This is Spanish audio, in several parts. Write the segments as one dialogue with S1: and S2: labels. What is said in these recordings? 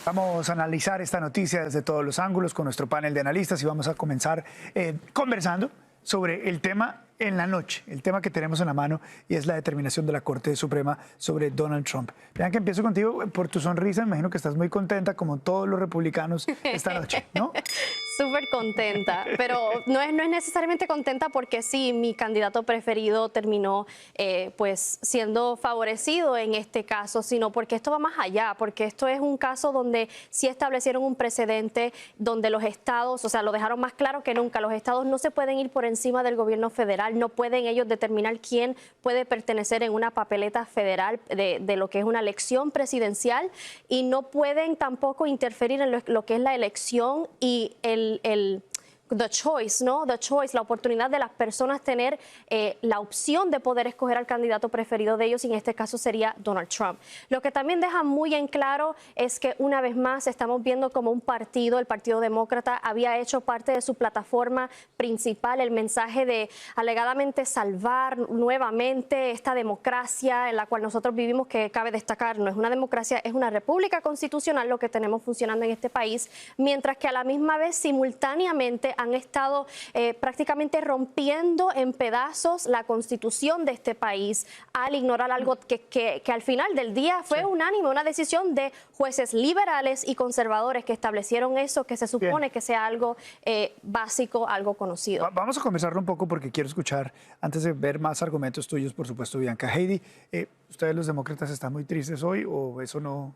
S1: Vamos a analizar esta noticia desde todos los ángulos con nuestro panel de analistas y vamos a comenzar conversando sobre el tema en la noche, el tema que tenemos en la mano y es la determinación de la Corte Suprema sobre Donald Trump. Vean que empiezo contigo por tu sonrisa, me imagino que estás muy contenta como todos los republicanos esta noche, ¿no?
S2: Súper contenta, pero no es necesariamente contenta porque sí, mi candidato preferido terminó pues siendo favorecido en este caso, sino porque esto va más allá, porque esto es un caso donde sí establecieron un precedente donde los estados, o sea, lo dejaron más claro que nunca, los estados no se pueden ir por encima del gobierno federal, no pueden ellos determinar quién puede pertenecer en una papeleta federal de lo que es una elección presidencial y no pueden tampoco interferir en lo que es la elección y the choice, ¿no? The choice, la oportunidad de las personas tener la opción de poder escoger al candidato preferido de ellos, y en este caso sería Donald Trump. Lo que también deja muy en claro es que una vez más estamos viendo como un partido, el Partido Demócrata, había hecho parte de su plataforma principal el mensaje de alegadamente salvar nuevamente esta democracia en la cual nosotros vivimos, que cabe destacar, no es una democracia, es una república constitucional lo que tenemos funcionando en este país, mientras que a la misma vez simultáneamente han estado prácticamente rompiendo en pedazos la constitución de este país al ignorar algo que al final del día fue unánime, una decisión de jueces liberales y conservadores que establecieron eso, que se supone que sea algo básico, algo conocido.
S1: Vamos a conversarlo un poco porque quiero escuchar, antes de ver más argumentos tuyos, por supuesto, Bianca. Heidi, ¿ustedes los demócratas están muy tristes hoy o eso no?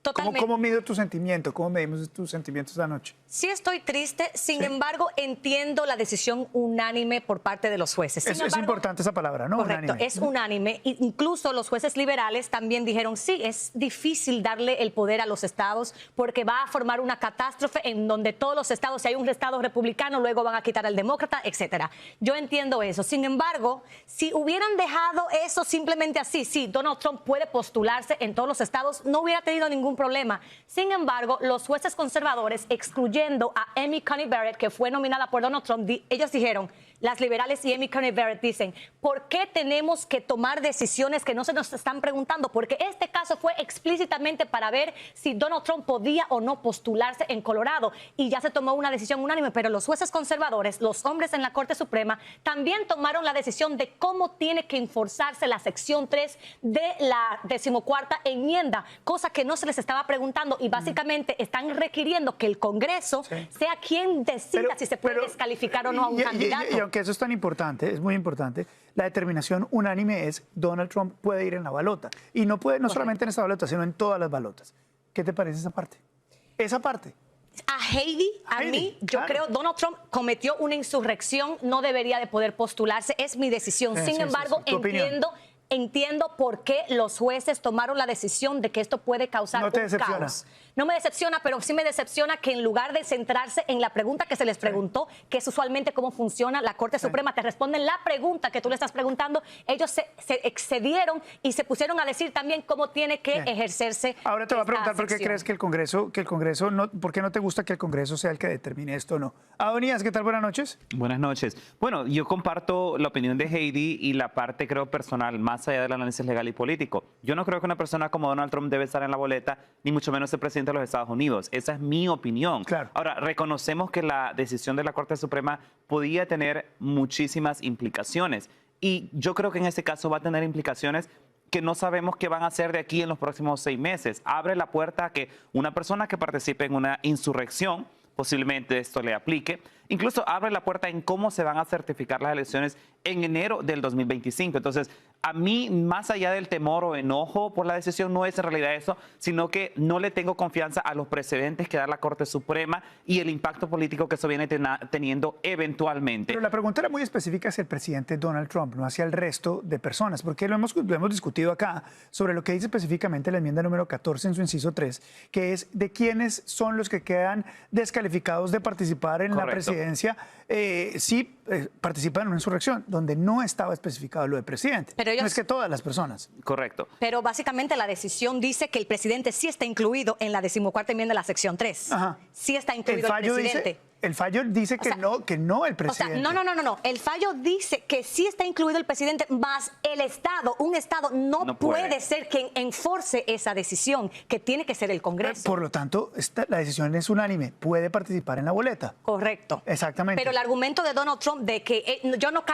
S3: Totalmente.
S1: ¿Cómo mido tu sentimiento? ¿Cómo medimos tus sentimientos esta noche?
S3: Sí estoy triste, sin embargo entiendo la decisión unánime por parte de los jueces.
S1: Es importante esa palabra, ¿no?
S3: Correcto,
S1: Unánime.
S3: es unánime. Incluso los jueces liberales también dijeron, sí, es difícil darle el poder a los estados porque va a formar una catástrofe en donde todos los estados, si hay un estado republicano, luego van a quitar al demócrata, etcétera. Yo entiendo eso. Sin embargo, si hubieran dejado eso simplemente así, sí, Donald Trump puede postularse en todos los estados, no hubiera tenido ningún problema. Sin embargo, los jueces conservadores, excluyendo a Amy Coney Barrett, que fue nominada por Donald Trump, ellos dijeron, las liberales y Amy Coney Barrett dicen, ¿por qué tenemos que tomar decisiones que no se nos están preguntando? Porque este caso fue explícitamente para ver si Donald Trump podía o no postularse en Colorado y ya se tomó una decisión unánime, pero los jueces conservadores, los hombres en la Corte Suprema, también tomaron la decisión de cómo tiene que enforzarse la sección 3 de la 14ª enmienda, cosa que no se les estaba preguntando y básicamente están requiriendo que el Congreso sea quien decida si se puede descalificar o no a un candidato.
S1: Y aunque eso es tan importante, es muy importante, la determinación unánime es Donald Trump puede ir en la balota. Y no puede, no solamente en esta balota, sino en todas las balotas. ¿Qué te parece esa parte? Esa parte.
S3: A Heidi, mí, yo creo Donald Trump cometió una insurrección, no debería de poder postularse, es mi decisión. Sin embargo, entiendo por qué los jueces tomaron la decisión de que esto puede causar un caos. No me decepciona, pero sí me decepciona que en lugar de centrarse en la pregunta que se les preguntó, que es usualmente cómo funciona la Corte Suprema, te responden la pregunta que tú le estás preguntando, ellos se excedieron y se pusieron a decir también cómo tiene que ejercerse.
S1: Ahora te voy a preguntar por qué crees que el Congreso no, ¿por qué no te gusta que el Congreso sea el que determine esto o no? Adonías, ¿qué tal? Buenas noches.
S4: Buenas noches. Bueno, yo comparto la opinión de Heidi y la parte, creo, personal, más allá del análisis legal y político. Yo no creo que una persona como Donald Trump debe estar en la boleta, ni mucho menos el presidente de los Estados Unidos. Esa es mi opinión.
S1: Claro.
S4: Ahora, reconocemos que la decisión de la Corte Suprema podía tener muchísimas implicaciones. Y yo creo que en este caso va a tener implicaciones que no sabemos qué van a hacer de aquí en los próximos 6 meses. Abre la puerta a que una persona que participe en una insurrección, posiblemente esto le aplique. Incluso abre la puerta en cómo se van a certificar las elecciones en enero del 2025. Entonces, a mí, más allá del temor o enojo por la decisión, no es en realidad eso, sino que no le tengo confianza a los precedentes que da la Corte Suprema y el impacto político que eso viene teniendo eventualmente.
S1: Pero la pregunta era muy específica hacia el presidente Donald Trump, no hacia el resto de personas, porque lo hemos discutido acá sobre lo que dice específicamente la enmienda número 14 en su inciso 3, que es de quiénes son los que quedan descalificados de participar en la presidencia si participan en una insurrección, donde no estaba especificado lo de presidente. Pero no es que todas las personas.
S4: Correcto.
S3: Pero básicamente la decisión dice que el presidente sí está incluido en la 14ª enmienda de la sección 3.
S1: Ajá.
S3: Sí está incluido el presidente.
S1: El fallo dice que, que no el
S3: O sea,
S1: presidente.
S3: no. El fallo dice que sí está incluido el presidente, más el Estado, un Estado no puede ser quien enforce esa decisión, que tiene que ser el Congreso.
S1: Por lo tanto, la decisión es unánime. Puede participar en la boleta.
S3: Correcto.
S1: Exactamente.
S3: Pero el argumento de Donald Trump de que yo no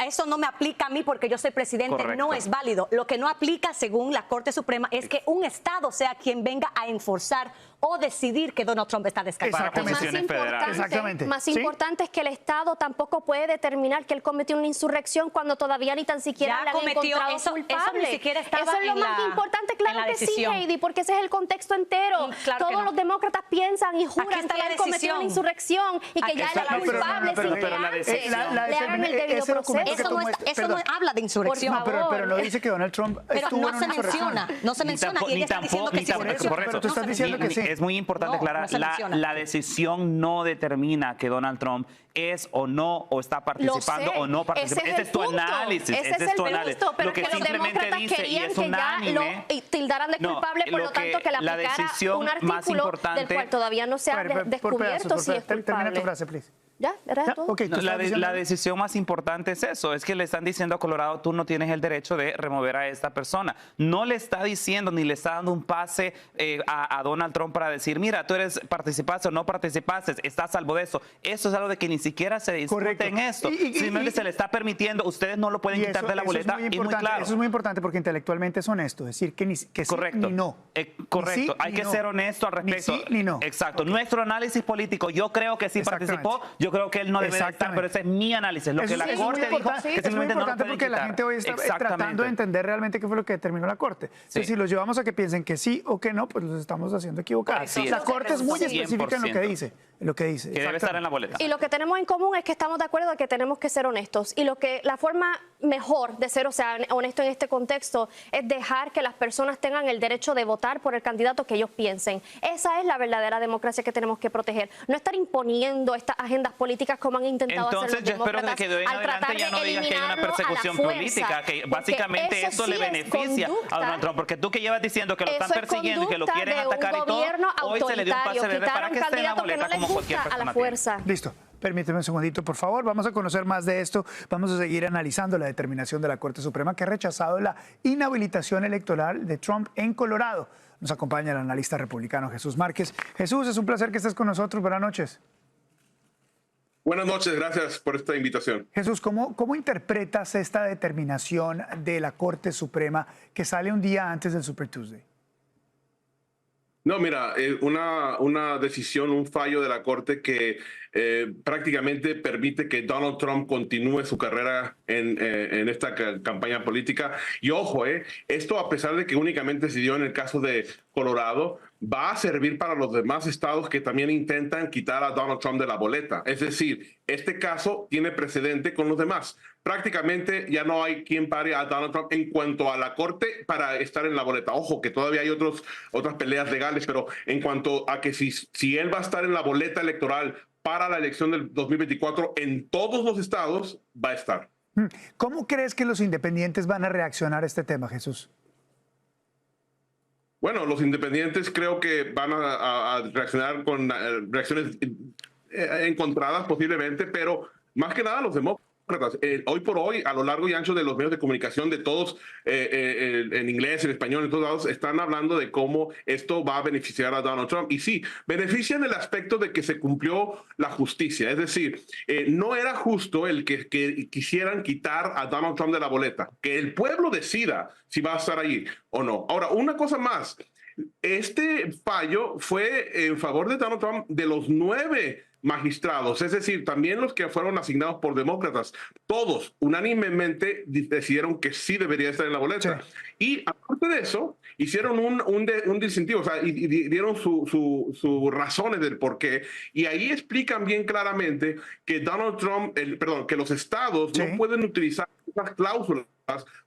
S3: eso no me aplica a mí porque yo soy presidente, no es válido. Lo que no aplica, según la Corte Suprema, es que un Estado sea quien venga a enforzar o decidir que Donald Trump está descalzado.
S2: Más importante es que el Estado tampoco puede determinar que él cometió una insurrección cuando todavía ni tan siquiera le han encontrado culpable.
S3: Eso ni siquiera estaba
S2: eso es lo más importante, claro que sí, Heidi, porque ese es el contexto entero.
S3: Claro
S2: Todos los demócratas piensan y juran que él cometió una insurrección y que ya era culpable sin que antes le hagan el debido proceso.
S3: Eso no habla de insurrección.
S1: Pero no dice que Donald Trump estuvo en una insurrección.
S3: No se menciona, y ella está diciendo que sí.
S1: Pero tú estás diciendo que sí.
S4: Es muy importante aclarar, la decisión no determina que Donald Trump es o no, o está participando o no participando. Ese es tu análisis.
S2: Ese es el punto, pero
S4: lo que
S2: los
S4: simplemente
S2: demócratas
S4: dice,
S2: querían
S4: y es
S2: que ya
S4: unánime,
S2: lo tildaran de culpable, por lo tanto que le aplicara un artículo del cual todavía no se ha descubierto si es culpable.
S1: Termina tu frase, please.
S2: ¿Ya? ¿Era todo?
S1: Okay,
S4: la decisión más importante es eso, es que le están diciendo a Colorado, tú no tienes el derecho de remover a esta persona. No le está diciendo ni le está dando un pase a Donald Trump para decir, mira, tú participaste o no participaste, estás a salvo de eso. Eso es algo de que ni siquiera se discute en esto. Simplemente se le está permitiendo, ustedes no lo pueden quitar de la boleta.
S1: Es muy claro. Eso es muy importante porque intelectualmente es honesto, decir que sí ni no.
S4: Correcto,
S1: sí,
S4: hay que ser honesto al respecto.
S1: Ni sí ni no.
S4: Exacto. Nuestro análisis político, yo creo que sí participó. Yo creo que él no debe estar, pero ese es mi análisis. Lo que la Corte dijo, que simplemente no lo pueden
S1: porque la gente hoy está tratando de entender realmente qué fue lo que determinó la Corte. Entonces, si los llevamos a que piensen que sí o que no, pues los estamos haciendo equivocar. La Corte es muy específica en lo que dice. Que
S4: debe estar en la boleta.
S2: Y lo que tenemos en común es que estamos de acuerdo de que tenemos que ser honestos. Y la forma mejor de ser, honesto en este contexto es dejar que las personas tengan el derecho de votar por el candidato que ellos piensen. Esa es la verdadera democracia que tenemos que proteger. No estar imponiendo estas agendas políticas como han intentado hacer los demócratas.
S4: Entonces, yo espero que de hoy en adelante ya no digas que hay una persecución política, que básicamente eso le beneficia a Donald Trump. Porque tú que llevas diciendo que lo están persiguiendo y que lo quieren atacar y todo, hoy se le dio un pase verde para que esté en la boleta como cualquier persona tiene.
S1: Listo. Permíteme un segundito, por favor. Vamos a conocer más de esto. Vamos a seguir analizando la determinación de la Corte Suprema que ha rechazado la inhabilitación electoral de Trump en Colorado. Nos acompaña el analista republicano Jesús Márquez. Jesús, es un placer que estés con nosotros. Buenas noches.
S5: Buenas noches, gracias por esta invitación.
S1: Jesús, ¿cómo interpretas esta determinación de la Corte Suprema que sale un día antes del Super Tuesday?
S5: No, mira, una decisión, un fallo de la Corte que prácticamente permite que Donald Trump continúe su carrera en esta campaña política. Y ojo, esto a pesar de que únicamente se dio en el caso de Colorado, va a servir para los demás estados que también intentan quitar a Donald Trump de la boleta. Es decir, este caso tiene precedente con los demás. Prácticamente ya no hay quien pare a Donald Trump en cuanto a la Corte para estar en la boleta. Ojo, que todavía hay otras peleas legales, pero en cuanto a que si él va a estar en la boleta electoral para la elección del 2024 en todos los estados, va a estar.
S1: ¿Cómo crees que los independientes van a reaccionar a este tema, Jesús?
S5: Bueno, los independientes creo que van a reaccionar con reacciones encontradas posiblemente, pero más que nada los demócratas. Hoy por hoy, a lo largo y ancho de los medios de comunicación de todos, en inglés, en español, en todos lados, están hablando de cómo esto va a beneficiar a Donald Trump. Y sí, beneficia en el aspecto de que se cumplió la justicia. Es decir, no era justo el que quisieran quitar a Donald Trump de la boleta. Que el pueblo decida si va a estar allí o no. Ahora, una cosa más. Este fallo fue en favor de Donald Trump de los 9 magistrados, es decir, también los que fueron asignados por demócratas, todos unánimemente decidieron que sí debería estar en la boleta. Sí. Y aparte de eso, hicieron un distintivo, o sea, y dieron sus razones del por qué, y ahí explican bien claramente que Donald Trump, que los estados no pueden utilizar esas cláusulas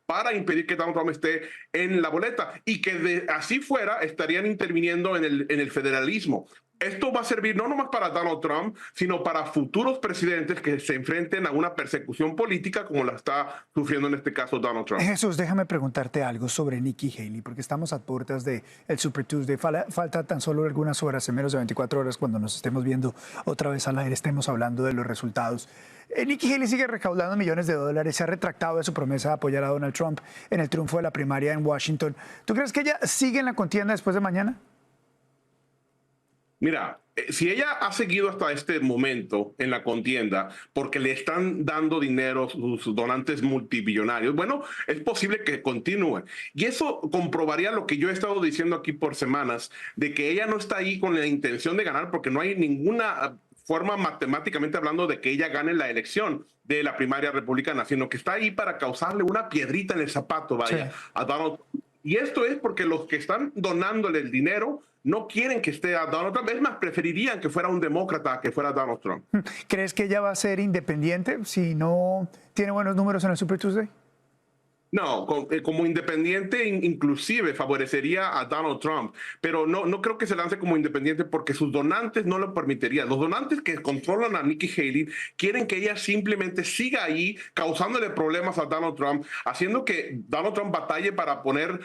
S5: para impedir que Donald Trump esté en la boleta, y que así fuera estarían interviniendo en el federalismo. esto va a servir no nomás para Donald Trump, sino para futuros presidentes que se enfrenten a una persecución política como la está sufriendo en este caso Donald Trump.
S1: Jesús, déjame preguntarte algo sobre Nikki Haley, porque estamos a puertas del Super Tuesday. Falta tan solo algunas horas, en menos de 24 horas, cuando nos estemos viendo otra vez al aire, estemos hablando de los resultados. Nikki Haley sigue recaudando millones de dólares, se ha retractado de su promesa de apoyar a Donald Trump en el triunfo de la primaria en Washington. ¿Tú crees que ella sigue en la contienda después de mañana?
S5: Mira, si ella ha seguido hasta este momento en la contienda porque le están dando dinero sus donantes multimillonarios, bueno, es posible que continúe. Y eso comprobaría lo que yo he estado diciendo aquí por semanas, de que ella no está ahí con la intención de ganar porque no hay ninguna forma matemáticamente hablando de que ella gane la elección de la primaria republicana, sino que está ahí para causarle una piedrita en el zapato, vaya,
S1: sí,
S5: a Donald Trump. Y esto es porque los que están donándole el dinero no quieren que esté a Donald Trump. Es más, preferirían que fuera un demócrata que fuera Donald Trump.
S1: ¿Crees que ella va a ser independiente si no tiene buenos números en el Super Tuesday?
S5: No, como independiente inclusive favorecería a Donald Trump, pero no creo que se lance como independiente porque sus donantes no lo permitirían. Los donantes que controlan a Nikki Haley quieren que ella simplemente siga ahí causándole problemas a Donald Trump, haciendo que Donald Trump batalle para poder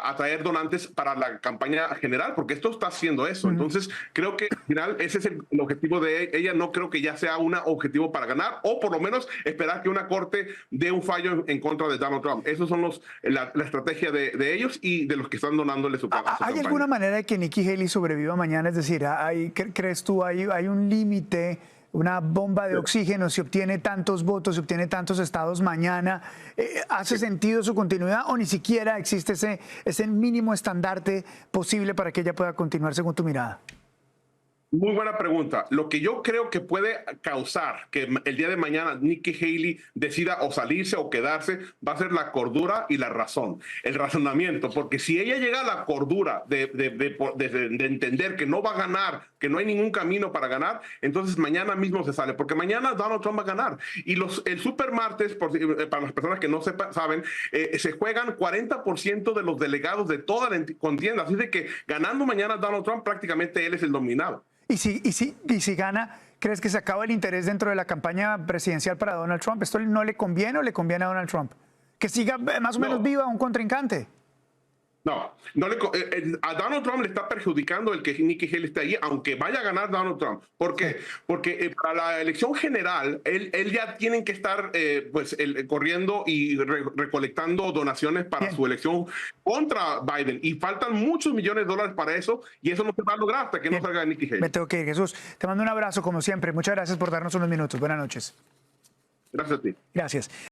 S5: atraer donantes para la campaña general, porque esto está haciendo eso. Entonces, creo que al final ese es el objetivo de ella. No creo que ya sea un objetivo para ganar, o por lo menos esperar que una corte dé un fallo en contra de Donald Trump. Esos son la estrategia de ellos y de los que están donándole su campaña.
S1: ¿Hay alguna manera de que Nikki Haley sobreviva mañana? Es decir, ¿crees tú hay un límite, una bomba de oxígeno, si obtiene tantos votos, si obtiene tantos estados mañana? ¿Hace sentido su continuidad o ni siquiera existe ese mínimo estandarte posible para que ella pueda continuar según tu mirada?
S5: Muy buena pregunta. Lo que yo creo que puede causar que el día de mañana Nikki Haley decida o salirse o quedarse va a ser la cordura y la razón, el razonamiento, porque si ella llega a la cordura de entender que no va a ganar, que no hay ningún camino para ganar, entonces mañana mismo se sale, porque mañana Donald Trump va a ganar. Y el super martes, para las personas que no saben, se juegan 40% de los delegados de toda la contienda, así de que ganando mañana Donald Trump prácticamente él es el dominado.
S1: Y si gana, ¿crees que se acaba el interés dentro de la campaña presidencial para Donald Trump? ¿Esto no le conviene o le conviene a Donald Trump? Que siga más o menos viva un contrincante.
S5: No, a Donald Trump le está perjudicando el que Nikki Haley esté ahí, aunque vaya a ganar Donald Trump. ¿Por qué? Porque para la elección general, él ya tienen que estar corriendo y recolectando donaciones para su elección contra Biden. Y faltan muchos millones de dólares para eso, y eso no se va a lograr hasta que no salga Nikki Haley.
S1: Me tengo que ir, Jesús. Te mando un abrazo, como siempre. Muchas gracias por darnos unos minutos. Buenas noches.
S5: Gracias a ti.
S1: Gracias.